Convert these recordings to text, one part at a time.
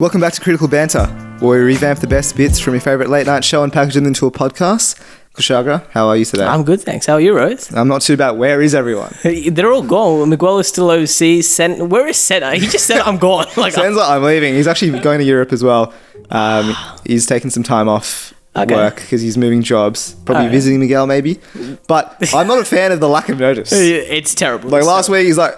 Welcome back to Critical Banter, where we revamp the best bits from your favourite late night show and package them into a podcast. Kushagra, how are you today? I'm good, thanks. How are you, Rohit? I'm not too bad. Where is everyone? They're all gone. Miguel is still overseas. Where is Senna? He just said, I'm gone. Sounds like I'm leaving. He's actually going to Europe as well. He's taking some time off work because he's moving jobs. Probably visiting Miguel, maybe. But I'm not a fan of the lack of notice. It's terrible. Like last week, he's like,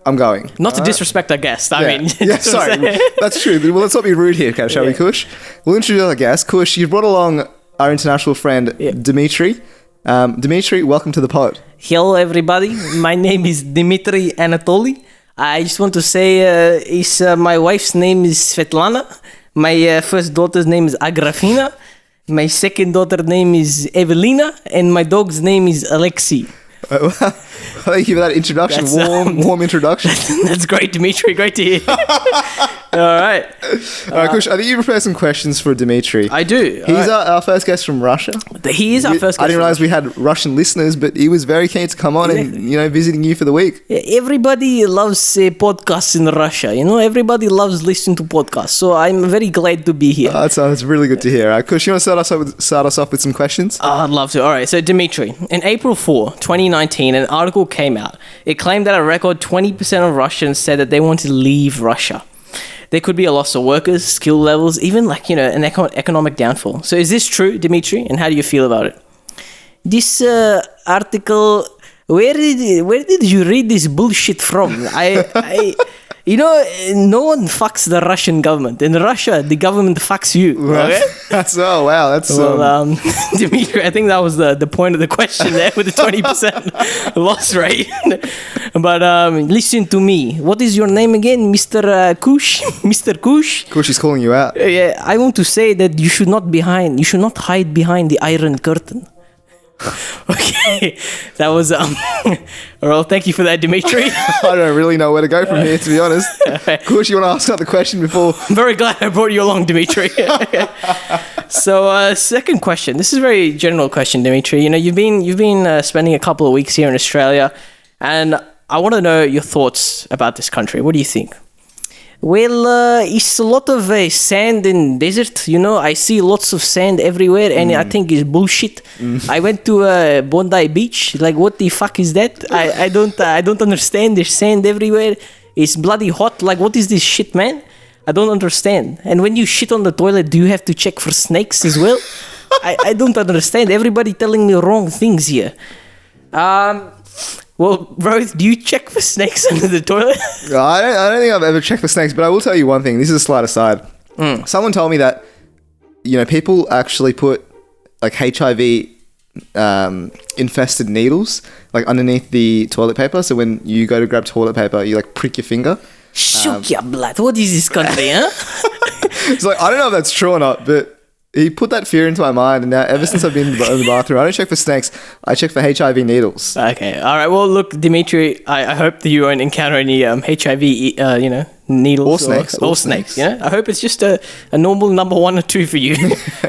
I'm going. Not to disrespect our guest. I mean, sorry. That's true. Well, let's not be rude here, okay, shall we, Kush? We'll introduce our guest. Kush, you've brought along our international friend, Dimitri. Dimitri, welcome to the pod. Hello, everybody. My name is Dimitri Anatoli. I just want to say my wife's name is Svetlana. My first daughter's name is Agrafina. My second daughter's name is Evelina. And my dog's name is Alexei. Thank you for that introduction. Warm introduction. That's great, Dimitri. Great to hear. All right. Kush, I think you prepared some questions for Dimitri. I do. He's our first guest from Russia. He is our first guest. I didn't realize we had Russian listeners, but he was very keen to come on and, visiting you for the week. Yeah, everybody loves podcasts in Russia. Everybody loves listening to podcasts. So I'm very glad to be here. That's really good to hear. Kush, you want to start us off with some questions? I'd love to. All right. So, Dimitri, in April 4, 2019, an article came out. It claimed that a record 20% of Russians said that they want to leave Russia. There could be a loss of workers, skill levels, even an economic downfall. So is this true, Dimitri? And how do you feel about it? This article, where did you read this bullshit from? No one fucks the Russian government. In Russia, the government fucks you. Okay? Dimitri, I think that was the point of the question there with the 20% loss rate. But listen to me. What is your name again, Mr. Kush? Mr. Kush? Kush is calling you out. Yeah, I want to say that you should not hide behind the Iron Curtain. Okay, that was well, thank you for that, Dimitri. I don't really know where to go from here, to be honest. Kush, you want to ask another question before? I'm very glad I brought you along, Dimitri. So, second question. This is a very general question, Dimitri. You've been spending a couple of weeks here in Australia, and I want to know your thoughts about this country. What do you think? Well, it's a lot of sand and desert, I see lots of sand everywhere, and I think it's bullshit. I went to Bondi Beach. Like, what the fuck is that? I don't understand. There's sand everywhere. It's bloody hot. Like, what is this shit, man? I don't understand. And when you shit on the toilet, do you have to check for snakes as well? I don't understand. Everybody telling me wrong things here. Well, Rohit, do you check for snakes under the toilet? I don't think I've ever checked for snakes, but I will tell you one thing. This is a slight aside. Someone told me that, people actually put like HIV infested needles like underneath the toilet paper. So when you go to grab toilet paper, you like prick your finger. Shook your blood. What is this country, huh? It's like, I don't know if that's true or not, but he put that fear into my mind, and now ever since I've been in the bathroom, I don't check for snakes. I check for HIV needles. Okay, all right. Well, look, Dimitri, I hope that you won't encounter any HIV, needles or snakes. Or snakes. I hope it's just a normal number 1 or 2 for you.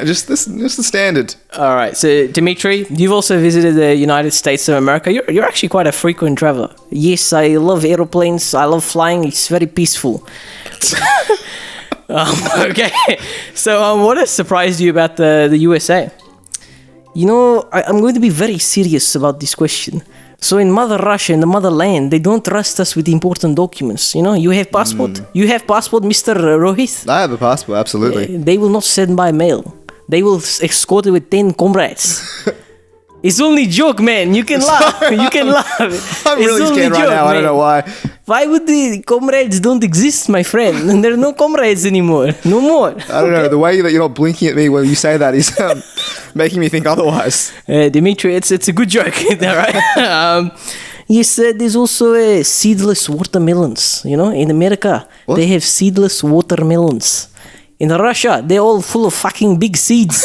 just the standard. All right. So, Dimitri, you've also visited the United States of America. You're actually quite a frequent traveler. Yes, I love aeroplanes. I love flying. It's very peaceful. Okay, so what has surprised you about the USA? I'm going to be very serious about this question. So in Mother Russia, in the motherland, they don't trust us with important documents. You have passport. You have passport, Mr. Rohit? I have a passport, absolutely. They will not send by mail. They will escort it with 10 comrades. It's only a joke, man. You can laugh. You can laugh. I'm really scared right now. Man. I don't know why. Why would the comrades don't exist, my friend? And there are no comrades anymore. No more. I don't know. The way that you're not blinking at me when you say that is making me think otherwise. Dimitri, it's a good joke. All right. Yes, there's also seedless watermelons. In America, they have seedless watermelons. In Russia, they're all full of fucking big seeds.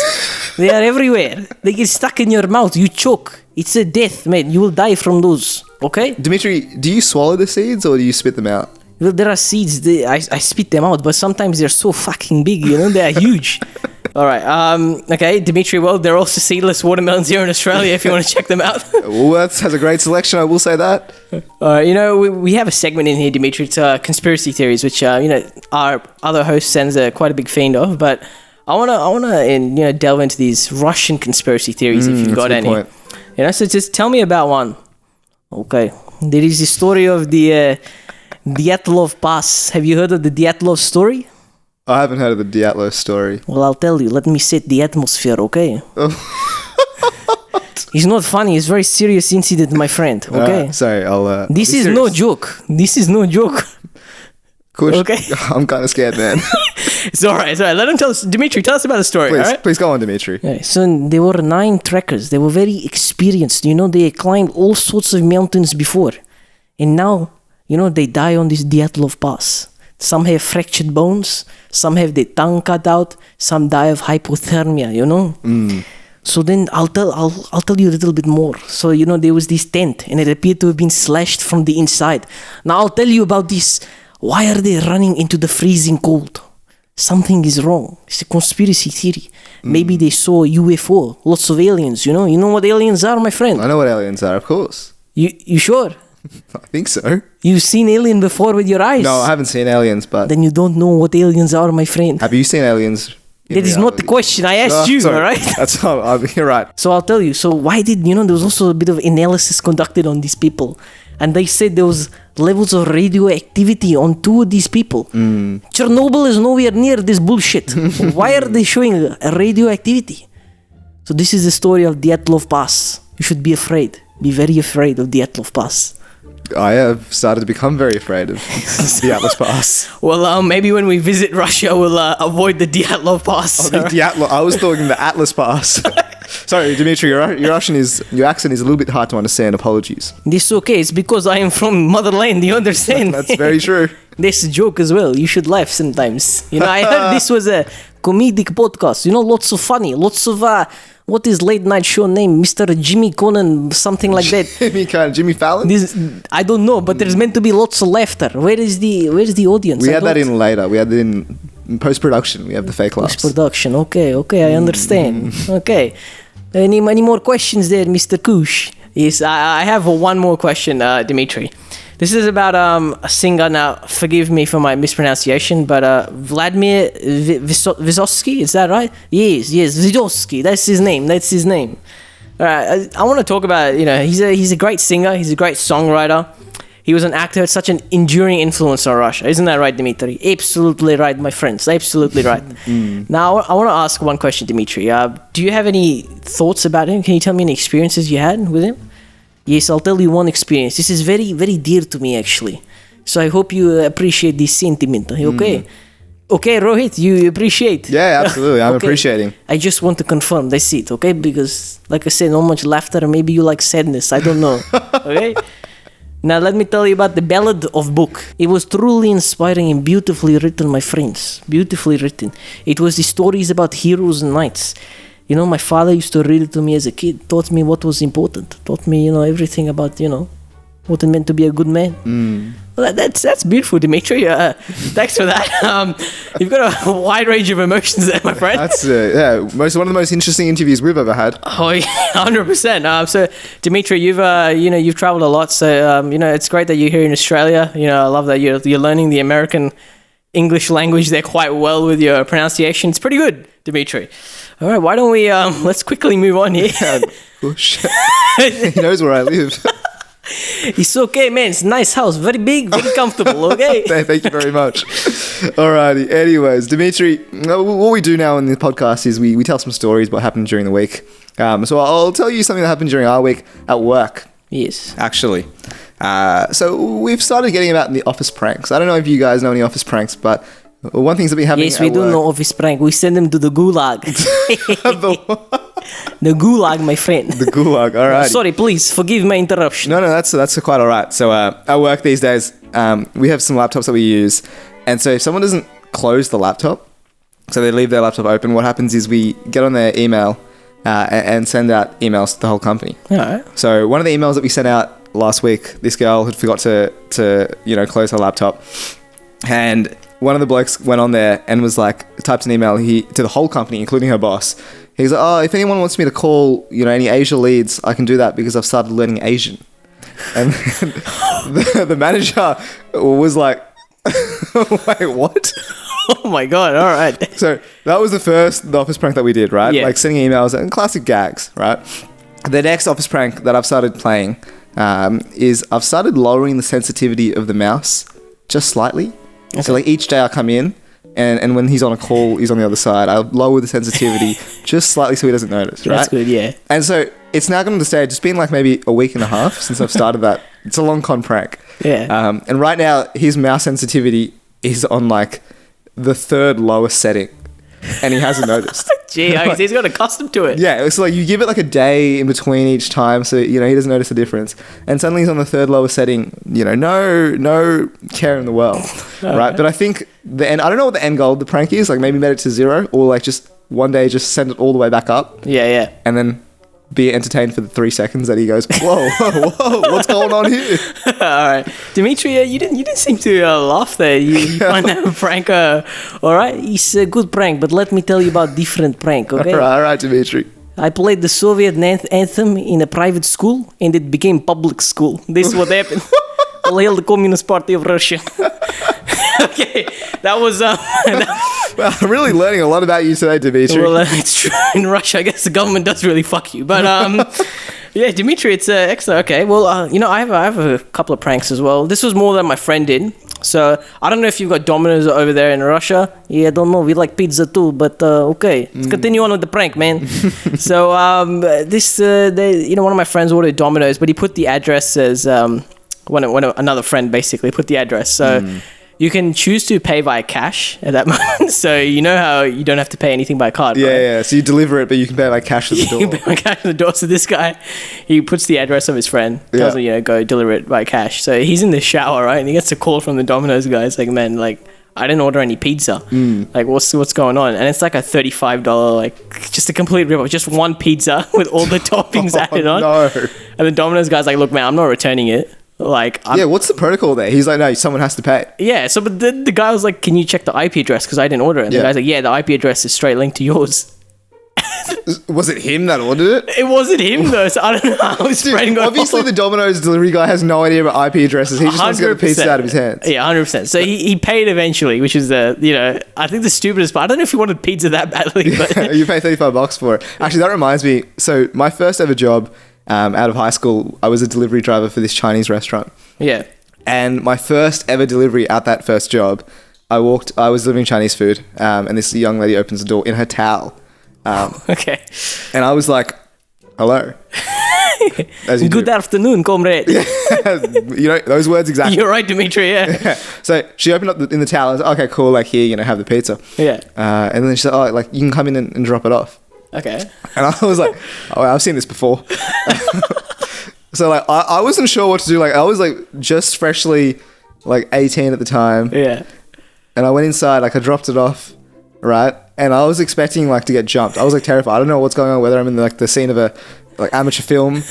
They are everywhere. They get stuck in your mouth. You choke. It's a death, man. You will die from those. Okay? Dimitri, do you swallow the seeds or do you spit them out? Well, there are seeds. I spit them out, but sometimes they're so fucking big, they are huge. All right. Okay, Dimitri. Well, there are also seedless watermelons here in Australia. If you want to check them out. Woolworths has a great selection. I will say that. We have a segment in here, Dimitri. It's conspiracy theories, which our other host Sen's quite a big fiend of. But I wanna delve into these Russian conspiracy theories if you've got any. Point. So just tell me about one. Okay, there is the story of the Dyatlov Pass. Have you heard of the Dyatlov story? I haven't heard of the Dyatlov story. Well, I'll tell you. Let me set the atmosphere, okay? It's not funny. It's a very serious incident, my friend, okay? Sorry, I'll... This is no joke. This is no joke. Kush, okay? I'm kind of scared, man. It's all right. Let him tell us. Dimitri, tell us about the story, please, all right? Please go on, Dimitri. Yeah, so there were 9 trekkers. They were very experienced. They climbed all sorts of mountains before. And now, they die on this Dyatlov Pass. Some have fractured bones. Some have their tongue cut out. Some die of hypothermia, So then I'll tell you a little bit more. So, there was this tent and it appeared to have been slashed from the inside. Now I'll tell you about this. Why are they running into the freezing cold? Something is wrong. It's a conspiracy theory. Maybe they saw a UFO, lots of aliens, You know what aliens are, my friend? I know what aliens are, of course. You sure? I think so. You've seen alien before with your eyes? No, I haven't seen aliens, but... Then you don't know what aliens are, my friend. Have you seen aliens? That is not the question. I asked you, sorry. All right? That's not... You're right. So I'll tell you. So why did... there was also a bit of analysis conducted on these people. And they said there was levels of radioactivity on 2 of these people. Chernobyl is nowhere near this bullshit. Why are they showing a radioactivity? So this is the story of Dyatlov Pass. You should be afraid. Be very afraid of Dyatlov Pass. I have started to become very afraid of the Atlas Pass. Well, maybe when we visit Russia, we'll avoid the Dyatlov Pass. I was talking the Atlas Pass. Sorry, Dimitri, your accent is a little bit hard to understand. Apologies. This is okay. It's because I am from motherland. You understand? That's very true. This is a joke as well. You should laugh sometimes. I heard this was a comedic podcast. Lots of funny, lots of what is late night show name? Mr. Jimmy Conan, something like that. Jimmy Fallon? I don't know, but there's meant to be lots of laughter. Where is the audience? We had that in later. We had it in post-production. We have the fake laughs. Post-production. Okay, I understand. Okay. Any more questions there, Mr. Kush? Yes, I have one more question, Dimitri. This is about a singer. Now, forgive me for my mispronunciation, but Vladimir Vysotsky, is that right? Yes, Vysotsky. That's his name. All right, I want to talk about, he's a great singer. He's a great songwriter. He was an actor, such an enduring influence on Russia. Isn't that right, Dimitri? Absolutely right, my friends. Absolutely right. Now, I want to ask one question, Dimitri. Do you have any thoughts about him? Can you tell me any experiences you had with him? Yes, I'll tell you one experience. This is very, very dear to me, actually. So I hope you appreciate this sentiment. Okay? Okay, Rohit, you appreciate? Yeah, absolutely. I'm appreciating. I just want to confirm. That's it, okay? Because, like I said, not much laughter. Maybe you like sadness. I don't know. Okay? Now, let me tell you about the Ballad of Book. It was truly inspiring and beautifully written, my friends. Beautifully written. It was the stories about heroes and knights. My father used to read it to me as a kid. Taught me what was important. Taught me, everything about, what it meant to be a good man. Well, that's beautiful, Dimitri. Thanks for that. You've got a wide range of emotions there, my friend. That's one of the most interesting interviews we've ever had. Oh, yeah, 100%. So, Dimitri, you've traveled a lot. So, it's great that you're here in Australia. I love that you're learning the American English language there quite well with your pronunciation. It's pretty good, Dimitri. All right, why don't we let's quickly move on here. Kush. He knows where I live. It's okay, man. It's a nice house. Very big, very comfortable, okay? Thank you very much. Alrighty. Anyways, Dimitri, what we do now in the podcast is we tell some stories what happened during the week. So I'll tell you something that happened during our week at work. Yes. Actually. So we've started getting about the office pranks. I don't know if you guys know any office pranks, but one thing that we have. Yes, we do know office prank. We send them to the gulag. The gulag, my friend. The gulag, all right. Sorry, please forgive my interruption. No, that's quite all right. So at work these days, we have some laptops that we use, and so if someone doesn't close the laptop, so they leave their laptop open, what happens is we get on their email and send out emails to the whole company. All right. So one of the emails that we sent out last week, this girl had forgot to close her laptop, and one of the blokes went on there and was like, typed an email to the whole company, including her boss. He's like, oh, if anyone wants me to call, any Asia leads, I can do that because I've started learning Asian. And the manager was like, wait, what? Oh my God, all right. So that was the office prank that we did, right? Yeah. Like sending emails and classic gags, right? The next office prank that I've started playing is I've started lowering the sensitivity of the mouse just slightly. Okay. So like each day I come in and when he's on a call, he's on the other side. I lower the sensitivity just slightly so he doesn't notice, right? That's good, yeah. And so it's now going to stage. It's been like maybe a week and a half since I've started that. It's a long con prank. Yeah. And right now his mouse sensitivity is on like the third lowest setting. And he hasn't noticed. Gee, he's got accustomed to it. Yeah, it's like you give it like a day in between each time, so he doesn't notice the difference. And suddenly he's on the third lowest setting. No care in the world, right? But I think I don't know what the end goal of the prank is. Like maybe made it to 0, or like just one day just send it all the way back up. Yeah. And then be entertained for the 3 seconds that he goes, whoa, what's going on here? All right, Dimitri, you didn't seem to laugh there. You find that a prank, all right? It's a good prank, but let me tell you about different prank, okay? All right, Dimitri. I played the Soviet Anthem in a private school, and it became public school. This is what happened. All hail the Communist Party of Russia. Okay, that was... Well, I'm really learning a lot about you today, Dimitri. Well, it's true. In Russia, I guess the government does really fuck you. But, yeah, Dimitri, it's excellent. Okay, well, I have a couple of pranks as well. This was more than my friend did. So, I don't know if you've got Domino's over there in Russia. Yeah, I don't know. We like pizza too, but okay. Let's continue on with the prank, man. So, one of my friends ordered Domino's, but he put the address as... another friend basically put the address. So... You can choose to pay via cash at that moment. So you know how you don't have to pay anything by card, right? Yeah. So you deliver it, but you can pay by cash at the door. You can pay by cash at the door. So this guy, he puts the address of his friend, tells him, go deliver it by cash. So he's in the shower, right? And he gets a call from the Domino's guy. It's like, man, like, I didn't order any pizza. Like, what's going on? And it's like a $35, like, just a complete rip-off. Just one pizza with all the toppings added on. No. And the Domino's guy's like, look, man, I'm not returning it. Like, what's the protocol there? He's like, no, someone has to pay. Yeah, so but the guy was like, can you check the IP address? Because I didn't order it. And the guy's like, yeah, the IP address is straight linked to yours. Was it him that ordered it? It wasn't him though, so I don't know how it's spreading. Obviously, the Domino's delivery guy has no idea about IP addresses. He just wants to get the pizza out of his hands. Yeah, 100%. So he paid eventually, which is I think the stupidest part. I don't know if he wanted pizza that badly, but you pay $35 for it. Actually, that reminds me. So my first ever job out of high school, I was a delivery driver for this Chinese restaurant. Yeah. And my first ever delivery at that first job, I was delivering Chinese food, and this young lady opens the door in her towel. Okay. And I was like, hello. Good afternoon, comrade. Those words exactly. You're right, Dimitri, yeah. So she opened up in the towel. I was like, okay, cool, like here, have the pizza. Yeah. And then she said, oh, like you can come in and drop it off. Okay. And I was like, oh, I've seen this before. So like I wasn't sure what to do. Like I was like just freshly like 18 at the time. Yeah. And I went inside, like I dropped it off, right? And I was expecting like to get jumped. I was like terrified. I don't know what's going on, whether I'm in like the scene of a like amateur film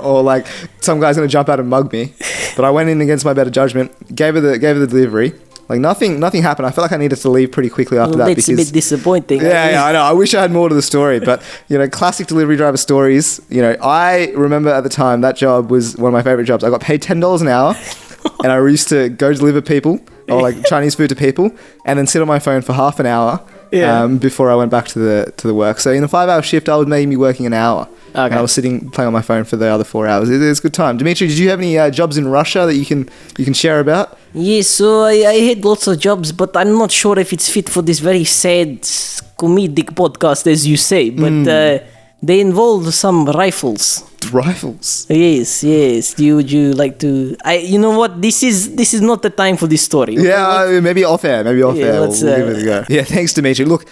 or like some guy's gonna jump out and mug me. But I went in against my better judgment, gave her the delivery. Like nothing happened. I felt like I needed to leave pretty quickly after that. That's a bit disappointing. Yeah, I know. I wish I had more to the story, but classic delivery driver stories. I remember at the time that job was one of my favorite jobs. I got paid $10 an hour, and I used to go deliver people or like Chinese food to people, and then sit on my phone for half an hour before I went back to the work. So in a 5-hour shift, I would maybe be working an hour. Okay. And I was playing on my phone for the other 4 hours. It was a good time. Dimitri, did you have any jobs in Russia that you can share about? Yes, so I had lots of jobs, but I'm not sure if it's fit for this very sad comedic podcast, as you say. But they involve some rifles. Rifles? Yes. Would you like to? You know what? This is not the time for this story. Yeah, maybe off air. We'll give it a go. Yeah, thanks, Dimitri. Look.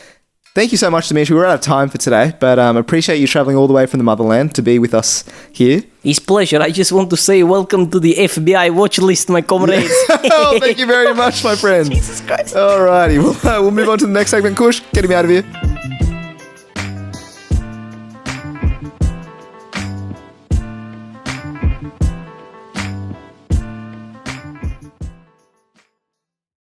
Thank you so much, Dimitri. We're out of time for today, but appreciate you travelling all the way from the motherland to be with us here. It's a pleasure. I just want to say welcome to the FBI watch list, my comrades. Oh, thank you very much, my friend. Jesus Christ. Alrighty, we'll move on to the next segment. Kush, get him out of here.